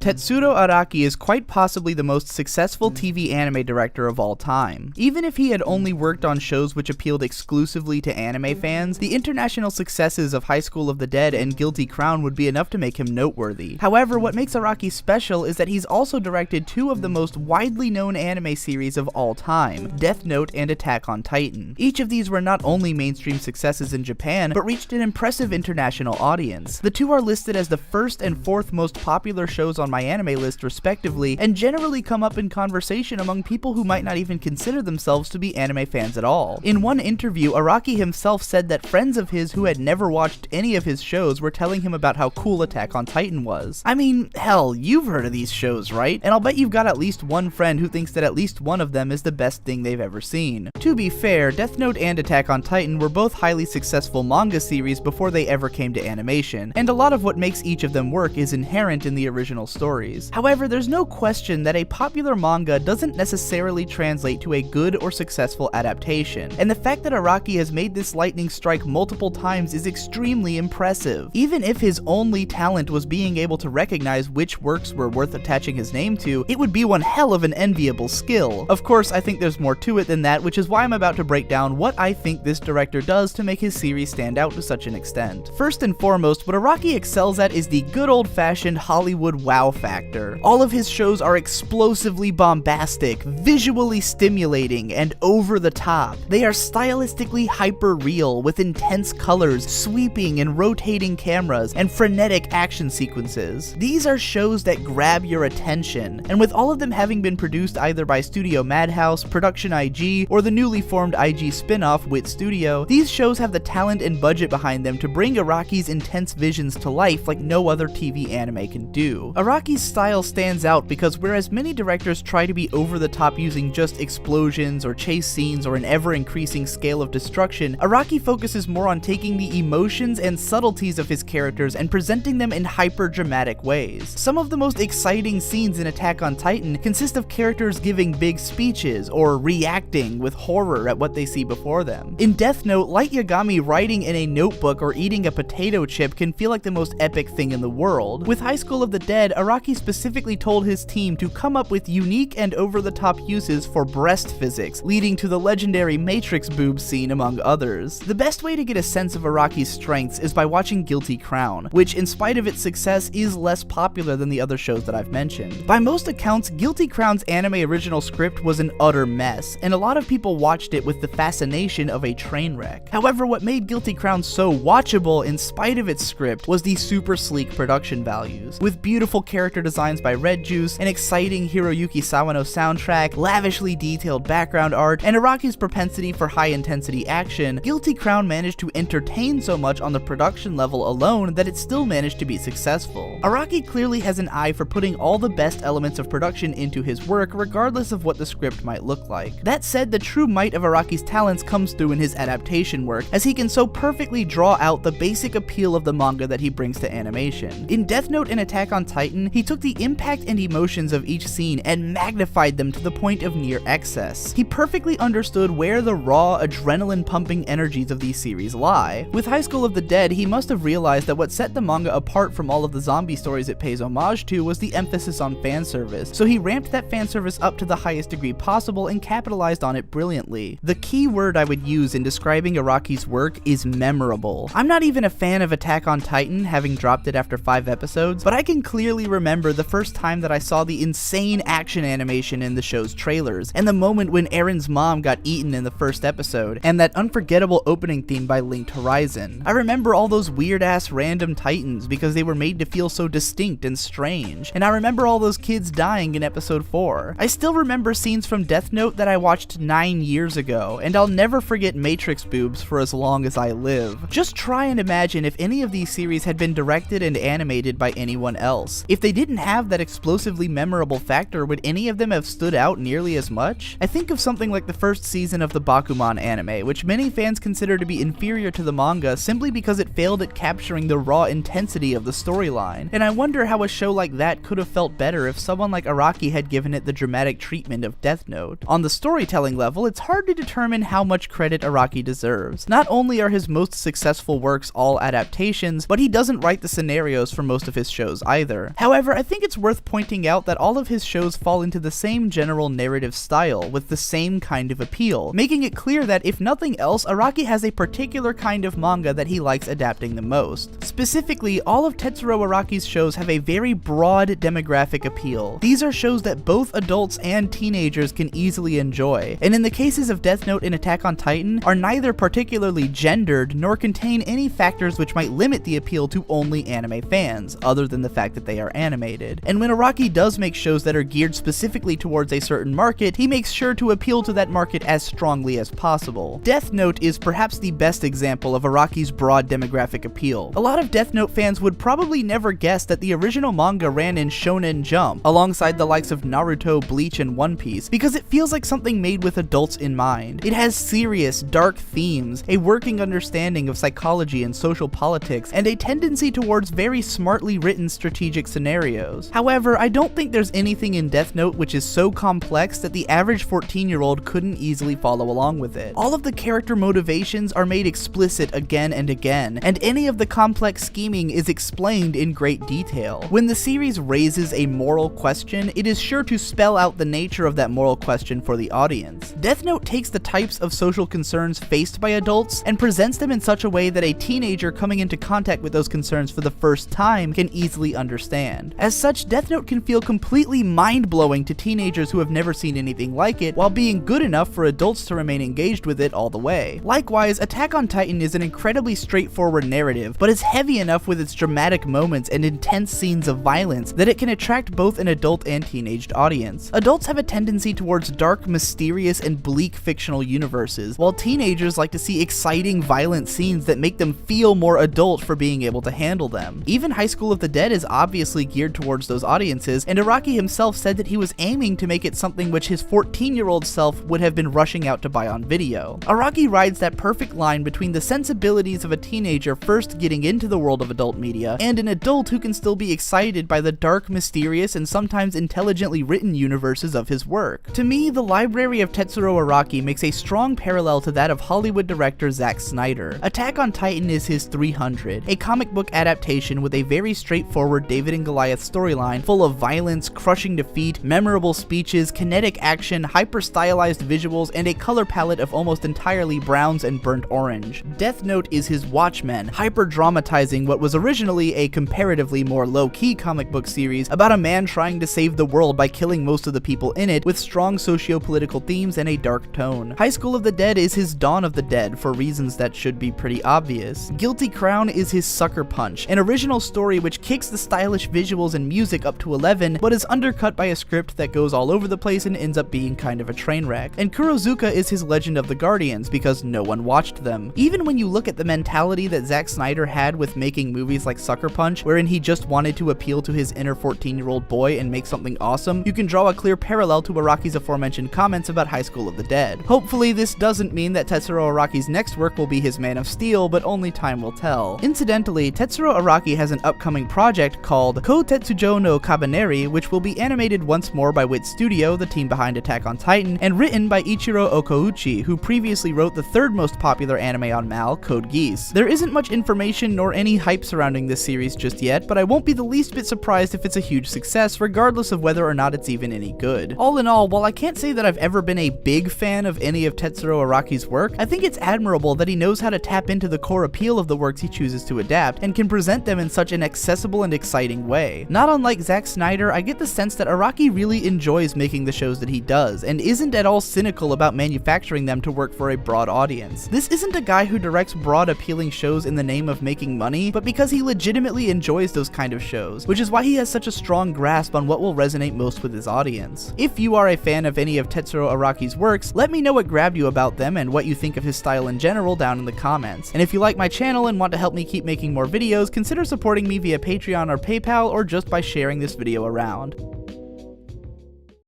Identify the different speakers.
Speaker 1: Tetsuro Araki is quite possibly the most successful TV anime director of all time. Even if he had only worked on shows which appealed exclusively to anime fans, the international successes of High School of the Dead and Guilty Crown would be enough to make him noteworthy. However, what makes Araki special is that he's also directed two of the most widely known anime series of all time, Death Note and Attack on Titan. Each of these were not only mainstream successes in Japan, but reached an impressive international audience. The two are listed as the first and fourth most popular shows on my anime list respectively, and generally come up in conversation among people who might not even consider themselves to be anime fans at all. In one interview, Araki himself said that friends of his who had never watched any of his shows were telling him about how cool Attack on Titan was. I mean, hell, you've heard of these shows, right? And I'll bet you've got at least one friend who thinks that at least one of them is the best thing they've ever seen. To be fair, Death Note and Attack on Titan were both highly successful manga series before they ever came to animation, and a lot of what makes each of them work is inherent in the original stories. However, there's no question that a popular manga doesn't necessarily translate to a good or successful adaptation, and the fact that Araki has made this lightning strike multiple times is extremely impressive. Even if his only talent was being able to recognize which works were worth attaching his name to, it would be one hell of an enviable skill. Of course, I think there's more to it than that, which is why I'm about to break down what I think this director does to make his series stand out to such an extent. First and foremost, what Araki excels at is the good old-fashioned Hollywood wow factor. All of his shows are explosively bombastic, visually stimulating, and over the top. They are stylistically hyper-real, with intense colors, sweeping and rotating cameras, and frenetic action sequences. These are shows that grab your attention, and with all of them having been produced either by Studio Madhouse, Production IG, or the newly formed IG spin-off Wit Studio, these shows have the talent and budget behind them to bring Araki's intense visions to life like no other TV anime can do. Araki's style stands out because whereas many directors try to be over the top using just explosions or chase scenes or an ever-increasing scale of destruction, Araki focuses more on taking the emotions and subtleties of his characters and presenting them in hyper-dramatic ways. Some of the most exciting scenes in Attack on Titan consist of characters giving big speeches or reacting with horror at what they see before them. In Death Note, Light Yagami writing in a notebook or eating a potato chip can feel like the most epic thing in the world. With High School of the Dead, Araki specifically told his team to come up with unique and over-the-top uses for breast physics, leading to the legendary Matrix boob scene among others. The best way to get a sense of Araki's strengths is by watching Guilty Crown, which in spite of its success is less popular than the other shows that I've mentioned. By most accounts, Guilty Crown's anime original script was an utter mess, and a lot of people watched it with the fascination of a train wreck. However, what made Guilty Crown so watchable in spite of its script was the super sleek production values. With beautiful character designs by Red Juice, an exciting Hiroyuki Sawano soundtrack, lavishly detailed background art, and Araki's propensity for high-intensity action, Guilty Crown managed to entertain so much on the production level alone that it still managed to be successful. Araki clearly has an eye for putting all the best elements of production into his work, regardless of what the script might look like. That said, the true might of Araki's talents comes through in his adaptation work, as he can so perfectly draw out the basic appeal of the manga that he brings to animation. In Death Note and Attack on Titan, he took the impact and emotions of each scene and magnified them to the point of near excess. He perfectly understood where the raw, adrenaline-pumping energies of these series lie. With High School of the Dead, he must have realized that what set the manga apart from all of the zombie stories it pays homage to was the emphasis on fan service, so he ramped that fan service up to the highest degree possible and capitalized on it brilliantly. The key word I would use in describing Araki's work is memorable. I'm not even a fan of Attack on Titan, having dropped it after 5 episodes, but I can clearly remember the first time that I saw the insane action animation in the show's trailers, and the moment when Eren's mom got eaten in the first episode, and that unforgettable opening theme by Linked Horizon. I remember all those weird-ass random titans because they were made to feel so distinct and strange, and I remember all those kids dying in episode 4. I still remember scenes from Death Note that I watched 9 years ago, and I'll never forget Matrix boobs for as long as I live. Just try and imagine if any of these series had been directed and animated by anyone else. If they didn't have that explosively memorable factor, would any of them have stood out nearly as much? I think of something like the first season of the Bakuman anime, which many fans consider to be inferior to the manga simply because it failed at capturing the raw intensity of the storyline, and I wonder how a show like that could have felt better if someone like Araki had given it the dramatic treatment of Death Note. On the storytelling level, it's hard to determine how much credit Araki deserves. Not only are his most successful works all adaptations, but he doesn't write the scenarios for most of his shows either. However, However, I think it's worth pointing out that all of his shows fall into the same general narrative style, with the same kind of appeal, making it clear that if nothing else, Araki has a particular kind of manga that he likes adapting the most. Specifically, all of Tetsuro Araki's shows have a very broad demographic appeal. These are shows that both adults and teenagers can easily enjoy, and in the cases of Death Note and Attack on Titan, are neither particularly gendered nor contain any factors which might limit the appeal to only anime fans, other than the fact that they are animated. And when Araki does make shows that are geared specifically towards a certain market, he makes sure to appeal to that market as strongly as possible. Death Note is perhaps the best example of Araki's broad demographic appeal. A lot of Death Note fans would probably never guess that the original manga ran in Shonen Jump, alongside the likes of Naruto, Bleach, and One Piece, because it feels like something made with adults in mind. It has serious, dark themes, a working understanding of psychology and social politics, and a tendency towards very smartly written strategic scenarios. However, I don't think there's anything in Death Note which is so complex that the average 14-year-old couldn't easily follow along with it. All of the character motivations are made explicit again and again, and any of the complex scheming is explained in great detail. When the series raises a moral question, it is sure to spell out the nature of that moral question for the audience. Death Note takes the types of social concerns faced by adults and presents them in such a way that a teenager coming into contact with those concerns for the first time can easily understand. As such, Death Note can feel completely mind-blowing to teenagers who have never seen anything like it, while being good enough for adults to remain engaged with it all the way. Likewise, Attack on Titan is an incredibly straightforward narrative, but is heavy enough with its dramatic moments and intense scenes of violence that it can attract both an adult and teenaged audience. Adults have a tendency towards dark, mysterious, and bleak fictional universes, while teenagers like to see exciting, violent scenes that make them feel more adult for being able to handle them. Even High School of the Dead is obviously geared towards those audiences, and Araki himself said that he was aiming to make it something which his 14-year-old self would have been rushing out to buy on video. Araki rides that perfect line between the sensibilities of a teenager first getting into the world of adult media, and an adult who can still be excited by the dark, mysterious, and sometimes intelligently written universes of his work. To me, the library of Tetsuro Araki makes a strong parallel to that of Hollywood director Zack Snyder. Attack on Titan is his 300, a comic book adaptation with a very straightforward David and Goliath storyline full of violence, crushing defeat, memorable speeches, kinetic action, hyper-stylized visuals, and a color palette of almost entirely browns and burnt orange. Death Note is his Watchmen, hyper-dramatizing what was originally a comparatively more low-key comic book series about a man trying to save the world by killing most of the people in it, with strong socio-political themes and a dark tone. High School of the Dead is his Dawn of the Dead, for reasons that should be pretty obvious. Guilty Crown is his Sucker Punch, an original story which kicks the stylish visuals and music up to 11, but is undercut by a script that goes all over the place and ends up being kind of a train wreck. And Kurozuka is his Legend of the Guardians, because no one watched them. Even when you look at the mentality that Zack Snyder had with making movies like Sucker Punch, wherein he just wanted to appeal to his inner 14-year-old boy and make something awesome, you can draw a clear parallel to Araki's aforementioned comments about High School of the Dead. Hopefully, this doesn't mean that Tetsuro Araki's next work will be his Man of Steel, but only time will tell. Incidentally, Tetsuro Araki has an upcoming project called Kotetsujo no Kabaneri, which will be animated once more by Wit Studio, the team behind Attack on Titan, and written by Ichiro Okouchi, who previously wrote the third most popular anime on MAL, Code Geass. There isn't much information nor any hype surrounding this series just yet, but I won't be the least bit surprised if it's a huge success, regardless of whether or not it's even any good. All in all, while I can't say that I've ever been a big fan of any of Tetsuro Araki's work, I think it's admirable that he knows how to tap into the core appeal of the works he chooses to adapt, and can present them in such an accessible and exciting way. Not unlike Zack Snyder, I get the sense that Araki really enjoys making the shows that he does, and isn't at all cynical about manufacturing them to work for a broad audience. This isn't a guy who directs broad appealing shows in the name of making money, but because he legitimately enjoys those kind of shows, which is why he has such a strong grasp on what will resonate most with his audience. If you are a fan of any of Tetsuro Araki's works, let me know what grabbed you about them and what you think of his style in general down in the comments. And if you like my channel and want to help me keep making more videos, consider supporting me via Patreon or PayPal, or just by sharing this video around.